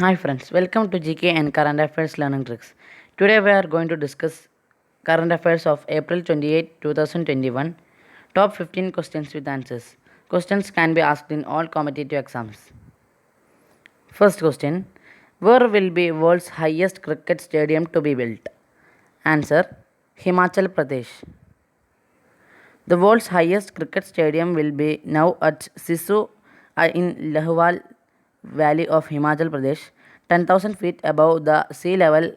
Hi friends, welcome to GK and Current Affairs Learning Tricks. Today we are going to discuss current affairs of April 28, 2021. Top 15 questions with answers. Questions can be asked in all competitive exams. First question: where will be world's highest cricket stadium to be built? Answer: Himachal Pradesh. The world's highest cricket stadium will be now at Sisu in Lahowal Valley of Himachal Pradesh, 10,000 feet above the sea level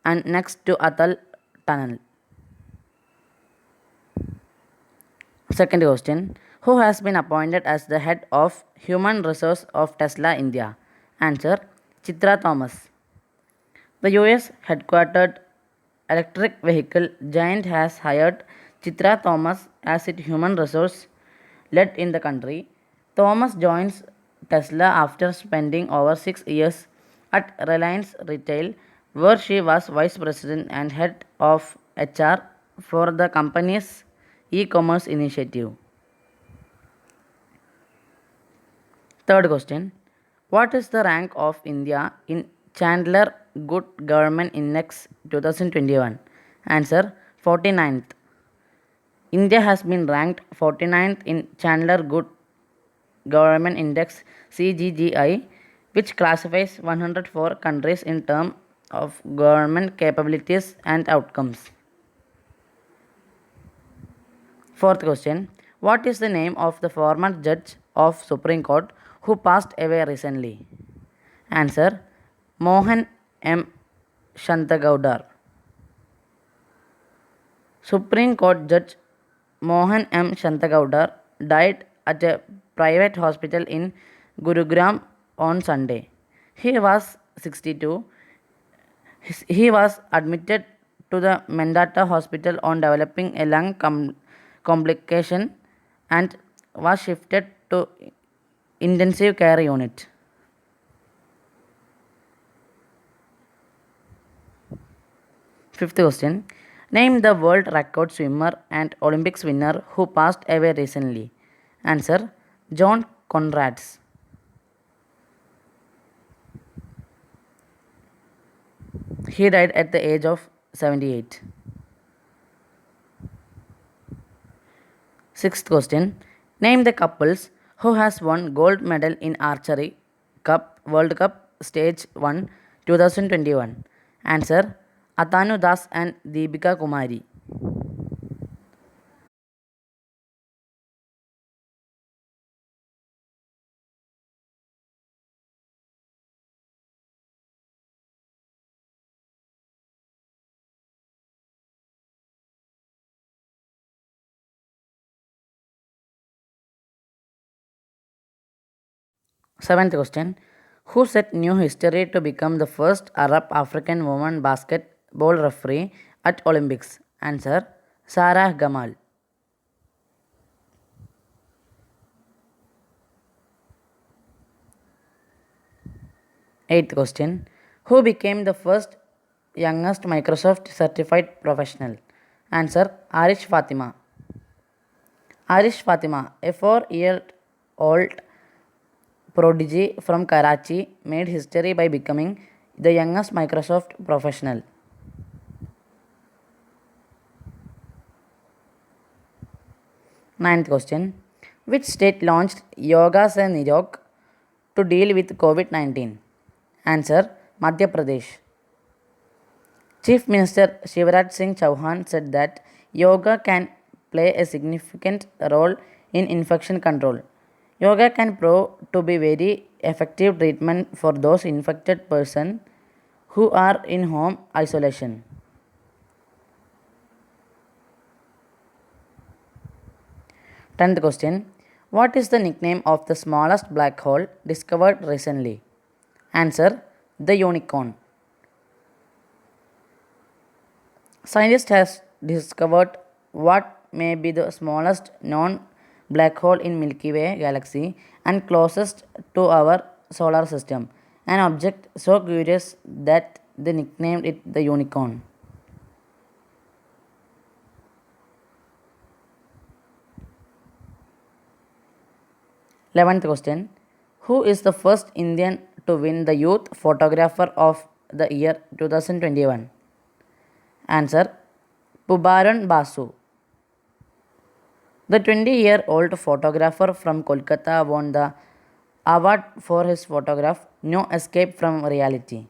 and next to Atal Tunnel. Second question: who has been appointed as the head of human resource of Tesla India? Answer: Chitra Thomas. The US headquartered electric vehicle giant has hired Chitra Thomas as its human resource lead in the country. Thomas joins Tesla after spending over 6 years at Reliance Retail, where she was vice president and head of HR for the company's e commerce initiative. Third question: what is the rank of India in Chandler Good Government Index 2021? Answer: 49th. India has been ranked 49th in Chandler Good Government Index CGGI, which classifies 104 countries in terms of government capabilities and outcomes. Fourth question: what is the name of the former judge of Supreme Court who passed away recently? Answer: Mohan M. Shantagaudar. Supreme Court Judge Mohan M. Shantagaudar died at a private hospital in Gurugram on Sunday. He was 62. He was admitted to the Mendata Hospital on developing a lung complication and was shifted to intensive care unit. Fifth question: name the world record swimmer and Olympics winner who passed away recently. Answer: John Conrads. He died at the age of 78. Sixth question: name the couples who has won gold medal in archery cup World Cup Stage 1 2021. Answer: Atanu Das and Deepika Kumari. Seventh question: who set new history to become the first Arab African woman basketball referee at Olympics? Answer: Sarah Gamal. Eighth question: who became the first youngest Microsoft certified professional? Answer: Arish Fatima. Arish Fatima, a 4-year-old prodigy from Karachi, made history by becoming the youngest Microsoft professional. Ninth question: which state launched Yoga Se Nirog to deal with COVID-19? Answer: Madhya Pradesh. Chief Minister Shivraj Singh Chauhan said that yoga can play a significant role in infection control. Yoga can prove to be very effective treatment for those infected persons who are in home isolation. 10th question: what is the nickname of the smallest black hole discovered recently? Answer: the unicorn. Scientists have discovered what may be the smallest known black hole in Milky Way galaxy and closest to our solar system, an object so curious that they nicknamed it the unicorn. 11th question: who is the first Indian to win the Youth Photographer of the Year 2021? Answer: Pubaran Basu. The 20-year-old photographer from Kolkata won the award for his photograph No Escape from Reality.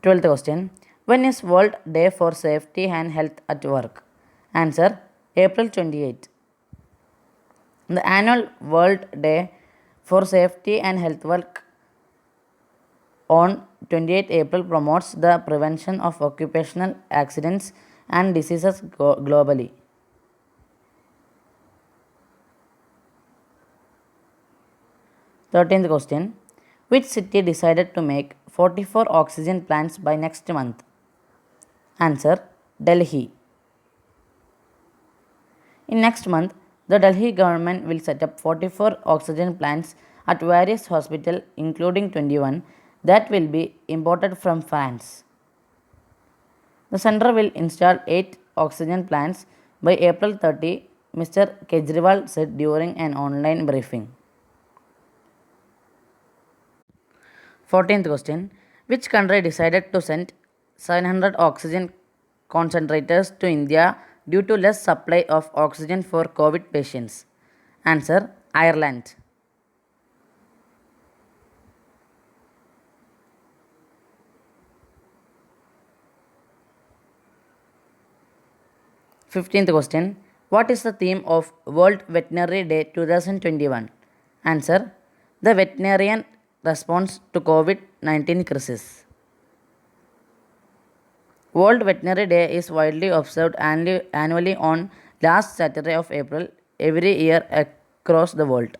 Twelfth question. When is World Day for Safety and Health at Work? Answer: April 28. The annual World Day for Safety and Health Work on 28 April promotes the prevention of occupational accidents and diseases globally. 13th question. Which city decided to make 44 oxygen plants by next month? Answer: Delhi. In next month, the Delhi government will set up 44 oxygen plants at various hospitals, including 21 that will be imported from France. The center will install 8 oxygen plants by April 30, Mr. Kejriwal said during an online briefing. 14th question. Which country decided to send 700 oxygen concentrators to India due to less supply of oxygen for COVID patients? Answer: Ireland. 15th question. What is the theme of World Veterinary Day 2021? Answer: The veterinarian response to COVID-19 crisis. World Veterinary Day is widely observed annually on last Saturday of April every year across the world.